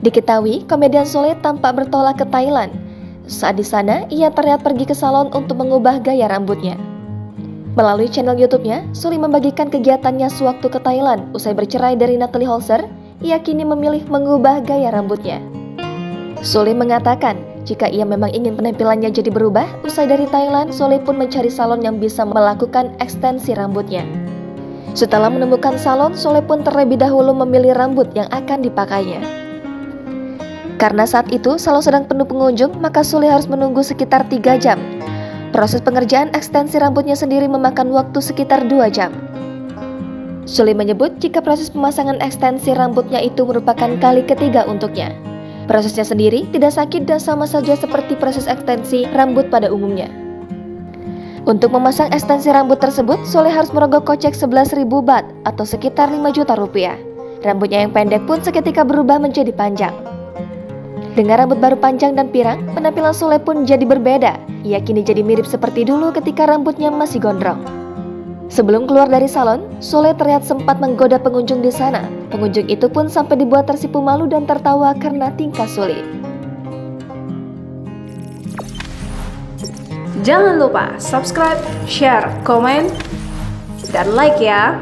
Diketahui, komedian Sule tampak bertolak ke Thailand. Saat di sana, ia terlihat pergi ke salon untuk mengubah gaya rambutnya. Melalui channel YouTube-nya, Sule membagikan kegiatannya sewaktu ke Thailand. Usai bercerai dari Natalie Holzer, ia kini memilih mengubah gaya rambutnya. Sule mengatakan, jika ia memang ingin penampilannya jadi berubah, usai dari Thailand, Sule pun mencari salon yang bisa melakukan ekstensi rambutnya. Setelah menemukan salon, Sule pun terlebih dahulu memilih rambut yang akan dipakainya. Karena saat itu salon sedang penuh pengunjung, maka Sule harus menunggu sekitar 3 jam. Proses pengerjaan ekstensi rambutnya sendiri memakan waktu sekitar 2 jam. Sule menyebut jika proses pemasangan ekstensi rambutnya itu merupakan kali ketiga untuknya. Prosesnya sendiri tidak sakit dan sama saja seperti proses ekstensi rambut pada umumnya. Untuk memasang ekstensi rambut tersebut, Sule harus merogoh kocek 11.000 baht atau sekitar 5 juta rupiah. Rambutnya yang pendek pun seketika berubah menjadi panjang. Dengan rambut baru panjang dan pirang, penampilan Sule pun jadi berbeda. Ia kini jadi mirip seperti dulu ketika rambutnya masih gondrong. Sebelum keluar dari salon, Sule terlihat sempat menggoda pengunjung di sana. Pengunjung itu pun sampai dibuat tersipu malu dan tertawa karena tingkah Sule. Jangan lupa subscribe, share, komen, dan like ya!